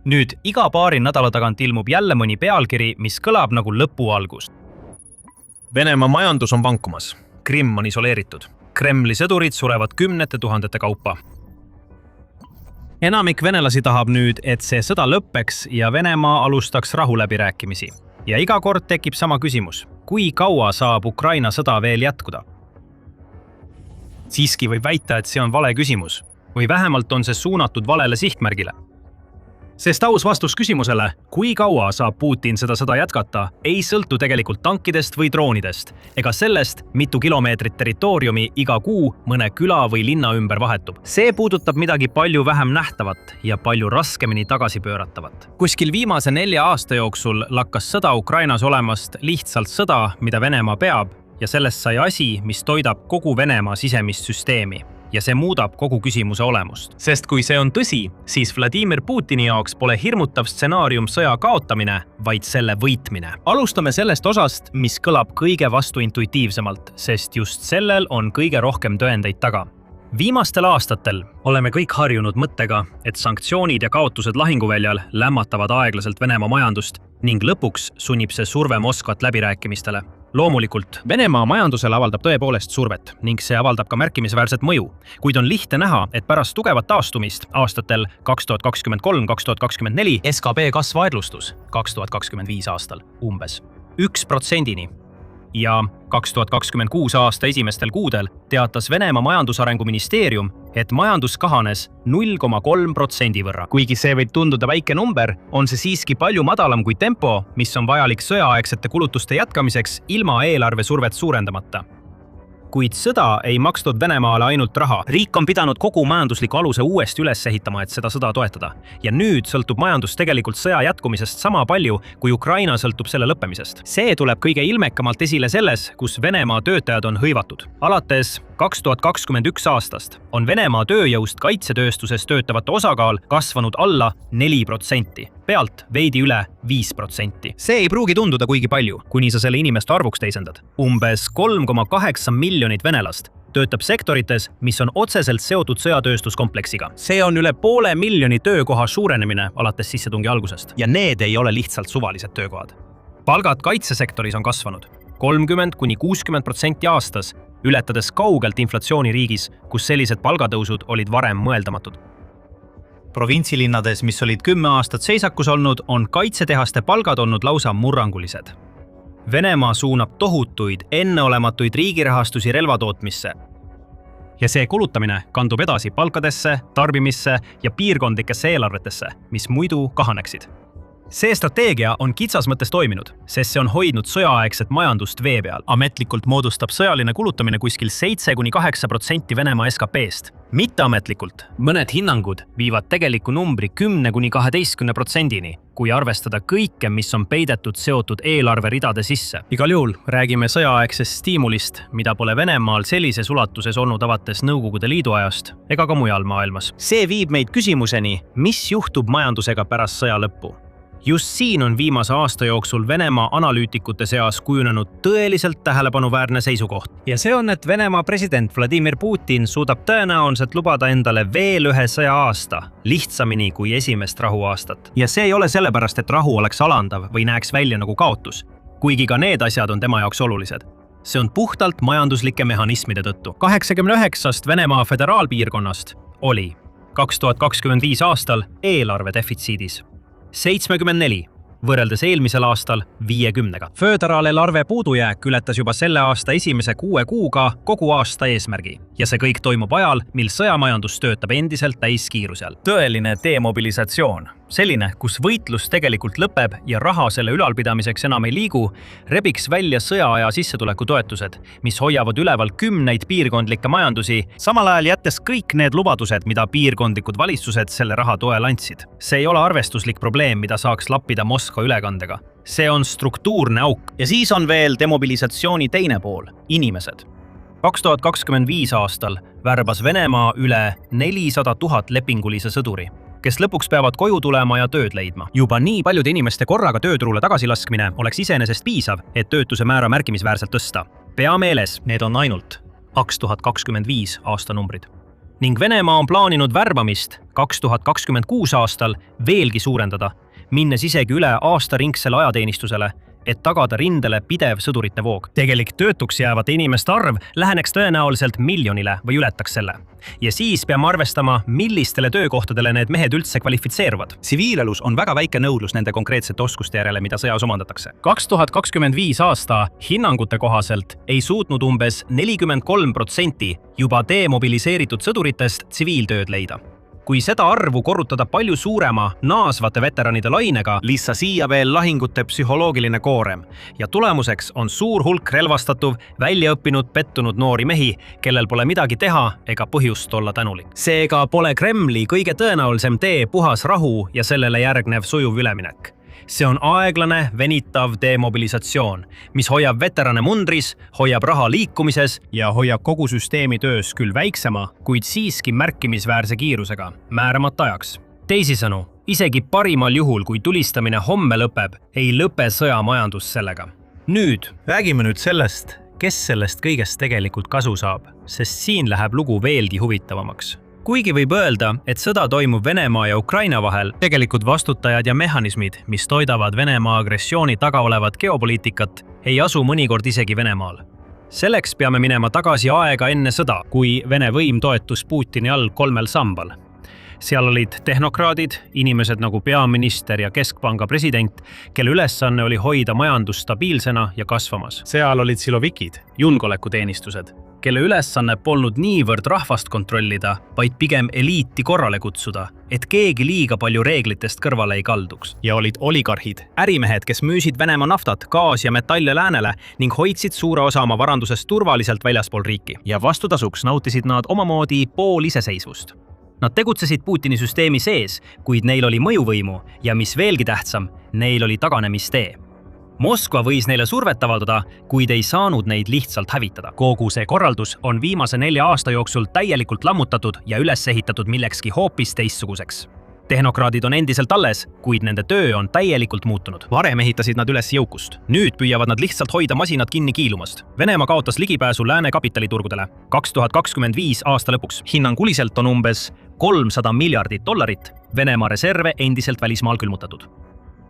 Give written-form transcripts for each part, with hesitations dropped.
Nüüd iga paari nädala tagant ilmub jälle mõni pealkiri, mis kõlab nagu lõpu algus. Venemaa majandus on vankumas. Krimm on isoleeritud. Kremli sõdurid surevad kümnete tuhandete kaupa. Enamik venelasi tahab nüüd, et see sõda lõppeks ja Venemaa alustaks rahuläbirääkimisi. Ja iga kord tekib sama küsimus. Kui kaua saab Ukraina sõda veel jätkuda? Siiski võib väita, et see on vale küsimus. Või vähemalt on see suunatud valele sihtmärgile. Sest aus vastus küsimusele, kui kaua saab Putin seda sõda jätkata, ei sõltu tegelikult tankidest või droonidest, ega sellest, mitu kilomeetrit territooriumi iga kuu mõne küla või linna ümber vahetub. See puudutab midagi palju vähem nähtavat ja palju raskemini tagasipööratavat. Kuskil viimase 4 aasta jooksul lakkas sõda Ukrainas olemast lihtsalt sõda, mida Venemaa peab, ja sellest sai asi, mis toidab kogu Venemaa sisemist süsteemi. Ja see muudab kogu küsimuse olemust. Sest kui see on tõsi, siis Vladimir Putini jaoks pole hirmutav stsenaarium sõja kaotamine, vaid selle võitmine. Alustame sellest osast, mis kõlab kõige vastuintuitiivsemalt, sest just sellel on kõige rohkem tõendeid taga. Viimastel aastatel oleme kõik harjunud mõttega, et sanktsioonid ja kaotused lahinguväljal lämmatavad aeglaselt Venemaa majandust ning lõpuks sunnib see surve Moskvat läbirääkimistele. Loomulikult, Venemaa majandusele avaldab tõepoolest survet ning see avaldab ka märkimisväärset mõju, kuid on lihtne näha, et pärast tugevat taastumist aastatel 2023-2024 SKP kasv aeglustus 2025 aastal umbes 1%-ni. Ja 2026 aasta esimestel kuudel teatas Venemaa majandusarengu ministeerium, et majandus kahanes 0,3% võrra. Kuigi see võib tunduda väike number, on see siiski palju madalam kui tempo, mis on vajalik sõjaaegsete kulutuste jätkamiseks ilma eelarve survet suurendamata. Kuid sõda ei makstud Venemaale ainult raha. Riik on pidanud kogu majandusliku aluse uuesti üles ehitama, et seda sõda toetada. Ja nüüd sõltub majandus tegelikult sõja jätkumisest sama palju, kui Ukraina sõltub selle lõppemisest. See tuleb kõige ilmekamalt esile selles, kus Venemaa töötajad on hõivatud. Alates 2021 aastast on Venemaa tööjõust kaitsetööstuses töötavate osakaal kasvanud alla 4%, pealt veidi üle 5%. See ei pruugi tunduda kuigi palju, kuni sa selle inimeste arvuks teisendad. Umbes 3,8 miljonit venelast töötab sektorites, mis on otseselt seotud sõjatööstuskompleksiga. See on üle 500,000 töökoha suurenemine alates sissetungi algusest. Ja need ei ole lihtsalt suvalised töökohad. Palgad kaitsesektoris on kasvanud 30–60% aastas, ületades kaugelt inflatsiooni riigis, kus sellised palgatõusud olid varem mõeldamatud. Provintsilinnades, mis olid 10 aastat seisakus olnud, on kaitsetehaste palgad olnud lausa murrangulised. Venemaa suunab tohutuid, enneolematuid riigirahastusi relvatootmisse. Ja see kulutamine kandub edasi palkadesse, tarbimisse ja piirkondlikesse eelarvetesse, mis muidu kahaneksid. See strateegia on kitsas mõttes toiminud, sest see on hoidnud sõjaaegset majandust vee peal. Ametlikult moodustab sõjaline kulutamine kuskil 7–8% Venemaa SKP-st. Mitteametlikult mõned hinnangud viivad tegeliku numbri 10–12%-ni, kui arvestada kõike, mis on peidetud seotud eelarveridade sisse. Igal juhul räägime sõjaaegsest stiimulist, mida pole Venemaal sellises ulatuses olnud avates Nõukogude Liidu ajast ega ka mujal maailmas. See viib meid küsimuseni, mis juhtub majandusega pärast sõja lõppu. Just siin on viimase aasta jooksul Venemaa analüütikute seas kujunenud tõeliselt tähelepanuväärne seisukoht. Ja see on, et Venemaa president Vladimir Putin suudab tõenäoliselt lubada endale veel ühe sõja aasta, lihtsamini kui esimest rahuaastat. Ja see ei ole sellepärast, et rahu oleks alandav või näeks välja nagu kaotus, kuigi ka need asjad on tema jaoks olulised. See on puhtalt majanduslike mehhanismide tõttu. 89 Venemaa föderaalpiirkonnast oli 2025 aastal eelarve defitsiidis 74, võrreldes eelmisel aastal 50-ga. Föderaaleelarve puudujääk ületas juba selle aasta esimese 6 kuuga kogu aasta eesmärgi. Ja see kõik toimub ajal, mil sõjamajandus töötab endiselt täiskiirusel. Tõeline demobilisatsioon. Selline, kus võitlus tegelikult lõpeb ja raha selle ülalpidamiseks enam ei liigu, rebiks välja sõjaaja sissetulekutoetused, mis hoiavad üleval kümneid piirkondlikke majandusi, samal ajal jättes kõik need lubadused, mida piirkondlikud valitsused selle raha toel andsid. See ei ole arvestuslik probleem, mida saaks lappida Moskva ülekandega. See on struktuurne auk. Ja siis on veel demobilisatsiooni teine pool, inimesed. 2025 aastal värbas Venemaa üle 400 000 lepingulise sõduri, kes lõpuks peavad koju tulema ja tööd leidma. Juba nii paljude inimeste korraga tööturule tagasilaskmine oleks iseenesest piisav, et töötuse määra märkimisväärselt tõsta. Pea meeles, need on ainult 2025 aastanumbrid. ning Venemaa on plaaninud värbamist 2026 aastal veelgi suurendada, minnes isegi üle aastaringsele ajateenistusele, et tagada rindele pidev sõdurite voog. Tegelik töötuks jäävate inimeste arv läheneks tõenäoliselt miljonile või ületaks selle. Ja siis peame arvestama, millistele töökohtadele need mehed üldse kvalifitseeruvad. Tsiviilelus on väga väike nõudlus nende konkreetsete oskuste järele, mida sõjas omandatakse. 2025 aasta hinnangute kohaselt ei suutnud umbes 43% juba demobiliseeritud sõduritest tsiviiltööd leida. Kui seda arvu korrutada palju suurema naasvate veteranide lainega, Lissa siia veel lahingute psühholoogiline koorem ja tulemuseks on suur hulk relvastatuv, väljaõppinud, pettunud noori mehi, kellel pole midagi teha ega põhjust olla tänulik. Seega pole Kremli kõige tõenäolisem tee puhas rahu ja sellele järgnev sujuv üleminek. See on aeglane, venitav demobilisatsioon, mis hoiab veterane mundris, hoiab raha liikumises ja hoiab kogu süsteemi töös küll väiksema, kuid siiski märkimisväärse kiirusega, määramata ajaks. Teisisõnu, isegi parimal juhul, kui tulistamine homme lõpeb, ei lõpe sõjamajandus sellega. Nüüd räägime nüüd sellest, kes sellest kõigest tegelikult kasu saab, sest siin läheb lugu veelgi huvitavamaks. Kuigi võib öelda, et sõda toimub Venemaa ja Ukraina vahel, tegelikult vastutajad ja mehhanismid, mis toidavad Venemaa agressiooni taga olevat geopoliitikat, ei asu mõnikord isegi Venemaal. Selleks peame minema tagasi aega enne sõda, kui Vene võim toetus Putini all 3 sambal. Seal olid tehnokraadid, inimesed nagu peaminister ja keskpanga president, kelle ülesanne oli hoida majandus stabiilsena ja kasvamas. Seal olid silovikid, julgeolekuteenistused, kelle ülesanne polnud niivõrd rahvast kontrollida, vaid pigem eliiti korrale kutsuda, et keegi liiga palju reeglitest kõrvale ei kalduks. Ja olid oligarhid, ärimehed, kes müüsid Venemaa naftat, gaas ja metalle läänele ning hoidsid suure osa oma varandusest turvaliselt väljaspool riiki. Ja vastutasuks nautisid nad omamoodi pooliseseisvust. Nad tegutsesid Putini süsteemi sees, kuid neil oli mõjuvõimu ja mis veelgi tähtsam, neil oli taganemistee. Moskva võis neile survet avaldada, kuid ei saanud neid lihtsalt hävitada. Kogu see korraldus on viimase 4 aasta jooksul täielikult lammutatud ja üles ehitatud millekski hoopis teistsuguseks. Tehnokraadid on endiselt alles, kuid nende töö on täielikult muutunud. Varem ehitasid nad üles jõukust. Nüüd püüavad nad lihtsalt hoida masinad kinni kiilumast. Venemaa kaotas ligipääsu lääne kapitaliturgudele 2025 aasta lõpuks. Hinnanguliselt on umbes $300 miljardit. Venemaa reserve endiselt välismaal külmutatud.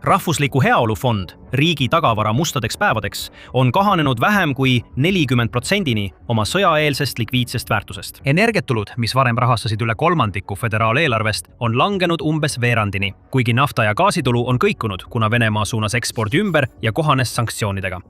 Rahvusliku heaolufond, riigi tagavara mustadeks päevadeks, on kahanenud vähem kui 40%-ni oma sõjaeelsest likviidsest väärtusest. Energiatulud, mis varem rahastasid üle 1/3 föderaaleelarvest, on langenud umbes veerandini, kuigi nafta- ja gaasitulu on kõikunud, kuna Venemaa suunas ekspordi ümber ja kohanes sanktsioonidega.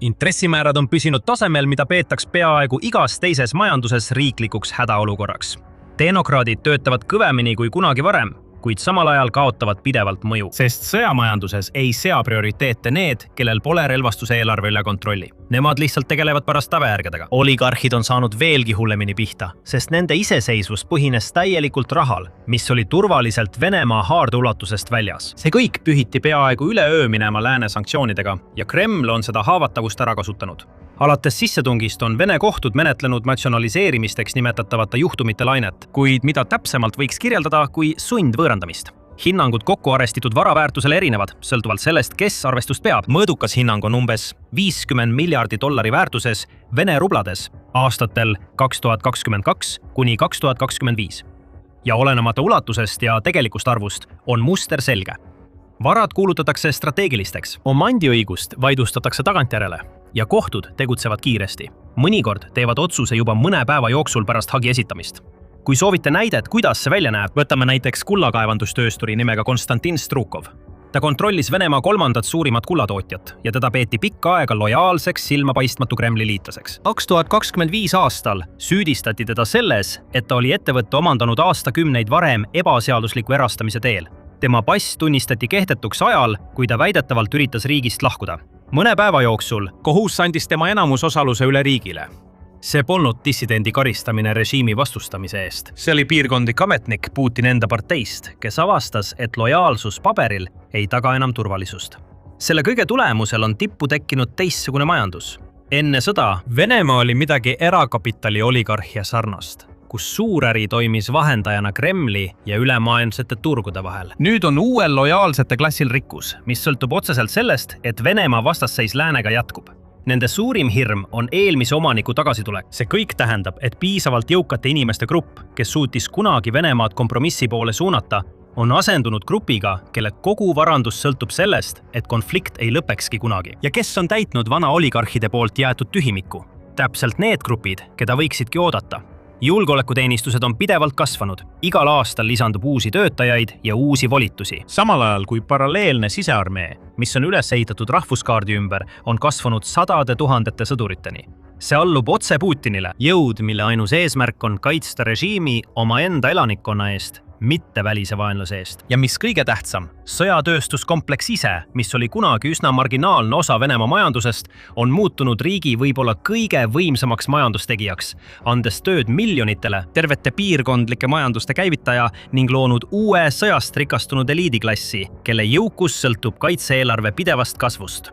Intressimäärad on püsinud tasemel, mida peetaks peaaegu igas teises majanduses riiklikuks hädaolukorraks. Tehnokraadid töötavad kõvemini kui kunagi varem, kuid samal ajal kaotavad pidevalt mõju. Sest sõjamajanduses ei sea prioriteete need, kellel pole relvastuse eelarve üle kontrolli. Nemad lihtsalt tegelevad pärast tagajärgedega. Oligarhid on saanud veelgi hullemini pihta, sest nende iseseisvus põhines täielikult rahal, mis oli turvaliselt Venemaa haardeulatusest väljas. See kõik pühiti peaaegu üleöö minema lääne sanktsioonidega ja Kreml on seda haavatavust ära kasutanud. Alates sissetungist on Vene kohtud menetlenud natsionaliseerimisteks nimetatavate juhtumite lainet, kuid mida täpsemalt võiks kirjeldada kui sundvõõrandamist. Hinnangud kokku arestitud varaväärtusele erinevad, sõltuvalt sellest, kes arvestust peab. Mõõdukas hinnang on umbes $50 miljardit väärtuses Vene rublades aastatel 2022 kuni 2025. Ja olenemata ulatusest ja tegelikust arvust on muster selge. Varad kuulutatakse strateegilisteks, omandiõigust vaidlustatakse tagantjärele ja kohtud tegutsevad kiiresti. Mõnikord teevad otsuse juba mõne päeva jooksul pärast hagi esitamist. Kui soovite näidet, kuidas see välja näeb, võtame näiteks kullakaevandustöösturi nimega Konstantin Strukov. Ta kontrollis Venemaa 3. suurimat kullatootjat ja teda peeti pikka aega lojaalseks silmapaistmatu Kremli liitlaseks. 2025 aastal süüdistati teda selles, et ta oli ettevõtte omandanud aastakümneid varem ebaseadusliku erastamise teel. Tema pass tunnistati kehtetuks ajal, kui ta väidetavalt üritas riigist lahkuda. Mõne päeva jooksul kohus andis tema enamusosaluse üle riigile. See polnud dissidendi karistamine režiimi vastustamise eest. See oli piirkondlik ametnik Putin enda parteist, kes avastas, et lojaalsus paberil ei taga enam turvalisust. Selle kõige tulemusel on tippu tekkinud teistsugune majandus. Enne sõda Venemaa oli midagi erakapitali oligarhia sarnast, kus suuräri toimis vahendajana Kremli ja ülemaailmsete turgude vahel. Nüüd on uuel lojaalsete klassil rikkus, mis sõltub otseselt sellest, et Venemaa vastasseis läänega jätkub. Nende suurim hirm on eelmise omaniku tagasitulek. See kõik tähendab, et piisavalt jõukate inimeste grupp, kes suutis kunagi Venemaad kompromissi poole suunata, on asendunud grupiga, kelle kogu varandus sõltub sellest, et konflikt ei lõpekski kunagi. Ja kes on täitnud vana oligarhide poolt jäetud tühimikku? Täpselt need grupid, keda võiksidki oodata. Julgeolekuteenistused on pidevalt kasvanud. Igal aastal lisandub uusi töötajaid ja uusi volitusi. Samal ajal kui paralleelne sisearmee, mis on üles ehitatud rahvuskaardi ümber, on kasvanud sadade tuhandete sõduriteni. See allub otse Putinile, jõud, mille ainus eesmärk on kaitsta režiimi omaenda elanikkonna eest, mitte välise vaenlase eest. Ja mis kõige tähtsam, sõjatööstuskompleks ise, mis oli kunagi üsna marginaalne osa Venemaa majandusest, on muutunud riigi võib-olla kõige võimsamaks majandustegijaks, andes tööd miljonitele, tervete piirkondlike majanduste käivitaja ning loonud uue sõjast rikastunud eliidiklassi, kelle jõukus sõltub kaitse-eelarve pidevast kasvust.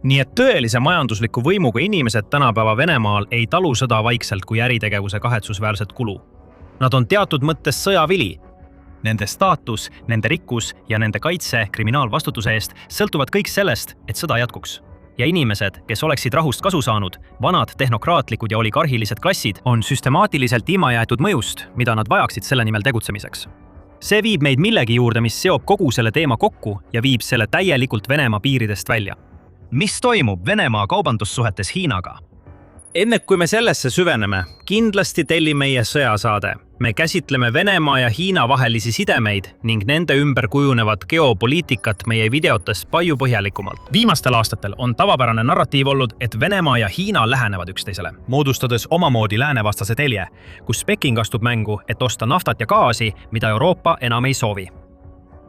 Nii et tõelise majandusliku võimuga inimesed tänapäeva Venemaal ei talu sõda vaikselt kui äritegevuse kahetsusväärset kulu. Nad on teatud mõttes sõjavili. Nende staatus, nende rikkus ja nende kaitse kriminaalvastutuse eest sõltuvad kõik sellest, et sõda jätkuks. Ja inimesed, kes oleksid rahust kasu saanud, vanad tehnokraatlikud ja oligarhilised klassid, on süstemaatiliselt ilma jäetud mõjust, mida nad vajaksid selle nimel tegutsemiseks. See viib meid millegi juurde, mis seob kogu selle teema kokku ja viib selle täielikult Venemaa piiridest välja. Mis toimub Venemaa kaubandussuhetes Hiinaga? Enne kui me sellesse süveneme, kindlasti telli meie sõjasaade. Me käsitleme Venemaa ja Hiina vahelisi sidemeid ning nende ümber kujunevat geopoliitikat meie videotes palju põhjalikumalt. Viimastel aastatel on tavapärane narratiiv olnud, et Venemaa ja Hiina lähenevad üksteisele, moodustades omamoodi läänevastase telje, kus Peking astub mängu, et osta naftat ja gaasi, mida Euroopa enam ei soovi.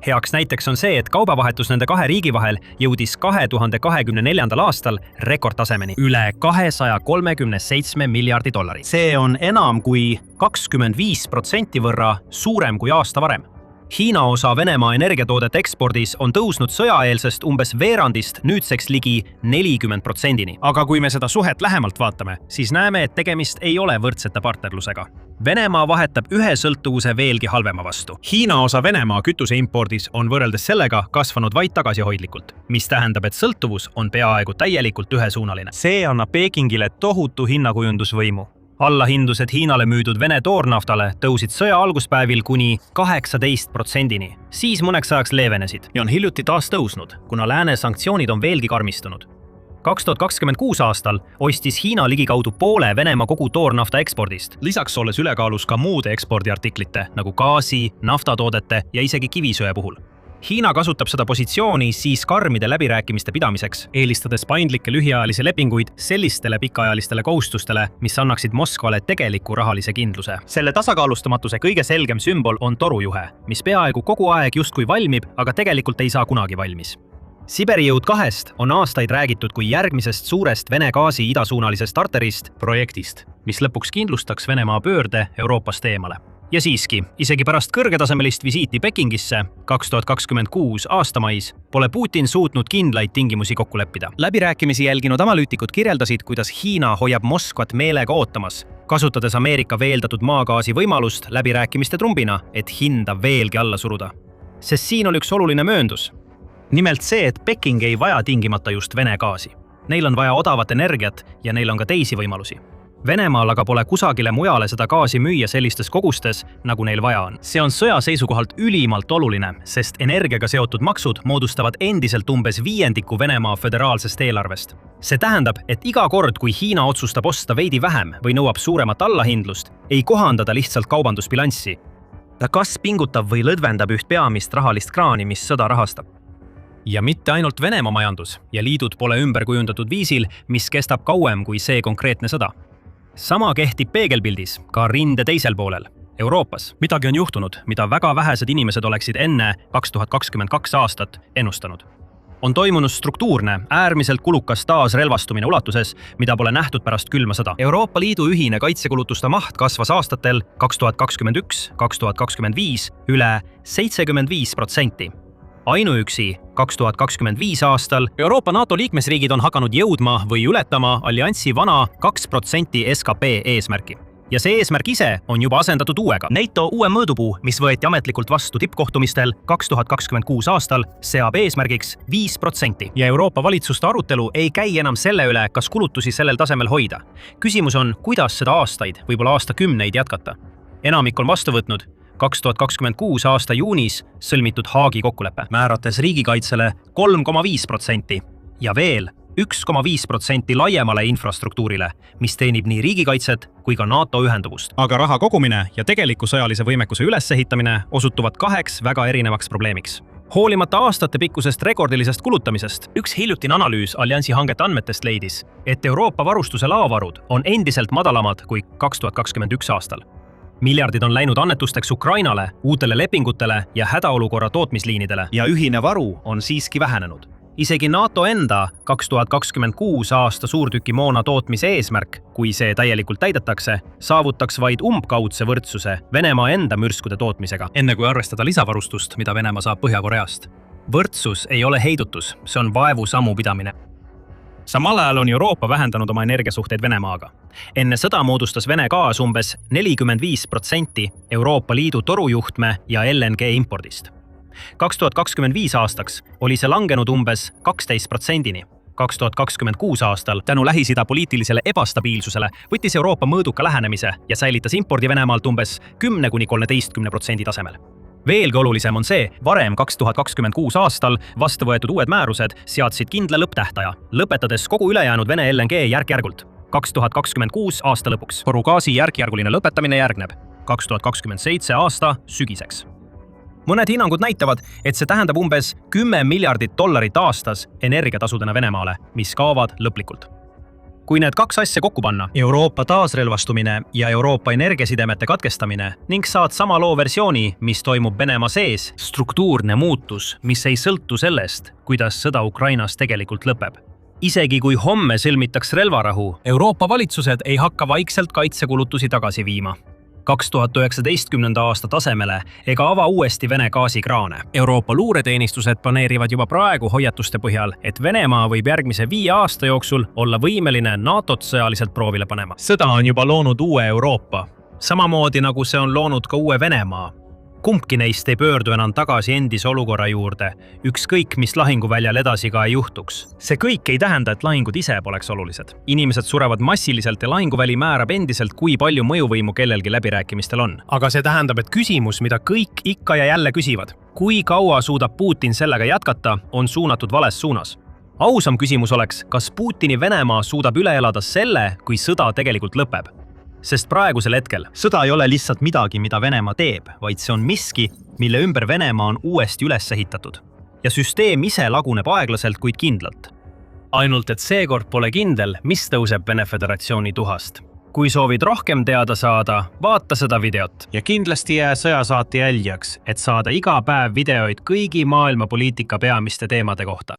Heaks näiteks on see, et kaubavahetus nende kahe riigi vahel jõudis 2024. aastal rekordtasemeni üle 237 miljardi dollari. See on enam kui 25% võrra suurem kui aasta varem. Hiina osa Venemaa energiatoodete ekspordis on tõusnud sõjaeelsest umbes veerandist nüüdseks ligi 40%-ni. Aga kui me seda suhet lähemalt vaatame, siis näeme, et tegemist ei ole võrdsete partnerlusega. Venemaa vahetab ühe sõltuvuse veelgi halvema vastu. Hiina osa Venemaa kütuseimpordis on võrreldes sellega kasvanud vaid tagasihoidlikult, mis tähendab, et sõltuvus on peaaegu täielikult ühesuunaline. See annab Pekingile tohutu hinnakujundusvõimu. Allahindlused Hiinale müüdud Vene toornaftale tõusid sõja alguspäevil kuni 18%-ni. Siis mõneks ajaks leevenesid ja on hiljuti taas tõusnud, kuna lääne sanktsioonid on veelgi karmistunud. 2026 aastal ostis Hiina ligikaudu poole Venemaa kogu toornafta ekspordist, lisaks olles ülekaalus ka muude ekspordiartiklite nagu gaasi, naftatoodete ja isegi kivisöe puhul. Hiina kasutab seda positsiooni siis karmide läbirääkimiste pidamiseks, eelistades paindlikke lühiajalisi lepinguid sellistele pikaajalistele kohustustele, mis annaksid Moskvale tegeliku rahalise kindluse. Selle tasakaalustamatuse kõige selgem sümbol on torujuhe, mis peaaegu kogu aeg justkui valmib, aga tegelikult ei saa kunagi valmis. Siberi jõud 2 on aastaid räägitud kui järgmisest suurest Vene gaasi idasuunalisest arterist projektist, mis lõpuks kindlustaks Venemaa pöörde Euroopast eemale. Ja siiski, isegi pärast kõrgetasemelist visiiti Pekingisse 2026 aasta mais pole Putin suutnud kindlaid tingimusi kokku leppida. Läbirääkimisi jälginud analüütikud kirjeldasid, kuidas Hiina hoiab Moskvat meelega ootamas, kasutades Ameerika veeldatud maagaasi võimalust läbirääkimiste trumbina, et hinda veelgi alla suruda. Sest siin oli üks oluline mööndus. Nimelt see, et Peking ei vaja tingimata just Vene gaasi. Neil on vaja odavat energiat ja neil on ka teisi võimalusi. Venemaal aga pole kusagile mujale seda gaasi müüa sellistes kogustes, nagu neil vaja on. See on sõja seisukohalt ülimalt oluline, sest energiaga seotud maksud moodustavad endiselt umbes 1/5 Venemaa föderaalsest eelarvest. See tähendab, et iga kord, kui Hiina otsustab osta veidi vähem või nõuab suuremat allahindlust, ei kohandada lihtsalt kaubandusbilanssi. Ta kas pingutab või lõdvendab üht peamist rahalist kraani, mis sõda rahastab. Ja mitte ainult Venemaa majandus ja liidud pole ümber kujundatud viisil, mis kestab kauem kui see konkreetne sõda. Sama kehtib peegelpildis ka rinde teisel poolel, Euroopas. Midagi on juhtunud, mida väga vähesed inimesed oleksid enne 2022 aastat ennustanud. On toimunud struktuurne, äärmiselt kulukas taasrelvastumine ulatuses, mida pole nähtud pärast külma sõda. Euroopa Liidu ühine kaitsekulutuste maht kasvas aastatel 2021-2025 üle 75%. Ainuüksi 2025 aastal Euroopa NATO liikmesriigid on hakanud jõudma või ületama alliansi vana 2% SKP eesmärki. ja see eesmärk ise on juba asendatud uuega. NATO uue mõõdupuu, mis võeti ametlikult vastu tippkohtumistel 2026 aastal, seab eesmärgiks 5%. Ja Euroopa valitsuste arutelu ei käi enam selle üle, kas kulutusi sellel tasemel hoida. Küsimus on, kuidas seda aastaid, võib-olla aastakümneid jätkata. Enamik on vastu võtnud 2026 aasta juunis sõlmitud Haagi kokkulepe, määrates riigikaitsele 3,5% ja veel 1,5% laiemale infrastruktuurile, mis teenib nii riigikaitset kui ka NATO ühenduvust. Aga raha kogumine ja tegeliku sõjalise võimekuse ülesehitamine osutuvad kaheks väga erinevaks probleemiks. Hoolimata aastate pikkusest rekordilisest kulutamisest, üks hiljutine analüüs Alliansi hangete andmetest leidis, et Euroopa varustuse laovarud on endiselt madalamad kui 2021 aastal. Miljardid on läinud annetusteks Ukrainale, uutele lepingutele ja hädaolukorra tootmisliinidele. Ja ühine varu on siiski vähenenud. Isegi NATO enda 2026 aasta suurtükimoona tootmise eesmärk, kui see täielikult täidetakse, saavutaks vaid umbkaudse võrdsuse Venemaa enda mürskude tootmisega. Enne kui arvestada lisavarustust, mida Venemaa saab Põhja-Koreast. Võrdsus ei ole heidutus, see on vaevu sammu pidamine. Samal ajal on Euroopa vähendanud oma energiasuhteid Venemaaga. Enne sõda moodustas Vene gaas umbes 45% Euroopa Liidu torujuhtme ja LNG impordist. 2025 aastaks oli see langenud umbes 12%-ni. 2026 aastal tänu Lähis-Ida poliitilisele ebastabiilsusele võttis Euroopa mõõduka lähenemise ja säilitas impordi Venemaalt umbes 10–13% tasemel. Veelgi olulisem on see, varem 2026 aastal vastu võetud uued määrused seadsid kindla lõpptähtaja, lõpetades kogu ülejäänud Vene LNG järk-järgult 2026 aasta lõpuks. Torugaasi järk-järguline lõpetamine järgneb 2027 aasta sügiseks. Mõned hinnangud näitavad, et see tähendab umbes $10 miljardit aastas energiatasudena Venemaale, mis kaovad lõplikult. Kui need kaks asja kokku panna, Euroopa taasrelvastumine ja Euroopa energiasidemete katkestamine ning saad sama loo versiooni, mis toimub Venemaa sees, struktuurne muutus, mis ei sõltu sellest, kuidas sõda Ukrainas tegelikult lõpeb. Isegi kui homme sõlmitaks relvarahu, Euroopa valitsused ei hakka vaikselt kaitsekulutusi tagasi viima 2019. aasta tasemele ega ava uuesti Vene gaasikraane. Euroopa luureteenistused planeerivad juba praegu hoiatuste põhjal, et Venemaa võib järgmise 5 aasta jooksul olla võimeline NATO-t sõjaliselt proovile panema. Sõda on juba loonud uue Euroopa, samamoodi nagu see on loonud ka uue Venemaa. Kumbki neist ei pöördu enam tagasi endise olukorra juurde, ükskõik mis lahinguväljal edasi ka ei juhtuks. See kõik ei tähenda, et lahingud ise poleks olulised. Inimesed surevad massiliselt ja lahinguväli määrab endiselt, kui palju mõjuvõimu kellelgi läbirääkimistel on. Aga see tähendab, et küsimus, mida kõik ikka ja jälle küsivad, kui kaua suudab Putin sellega jätkata, on suunatud vales suunas. Ausam küsimus oleks, kas Putini Venemaa suudab üle elada selle, kui sõda tegelikult lõpeb. Sest praegusel hetkel sõda ei ole lihtsalt midagi, mida Venemaa teeb, vaid see on miski, mille ümber Venemaa on uuesti üles ehitatud. Ja süsteem ise laguneb aeglaselt, kuid kindlalt. Ainult et seekord pole kindel, mis tõuseb Vene Föderatsiooni tuhast. Kui soovid rohkem teada saada, vaata seda videot. Ja kindlasti jää sõjasaate jälgjaks, et saada iga päev videoid kõigi maailma poliitika peamiste teemade kohta.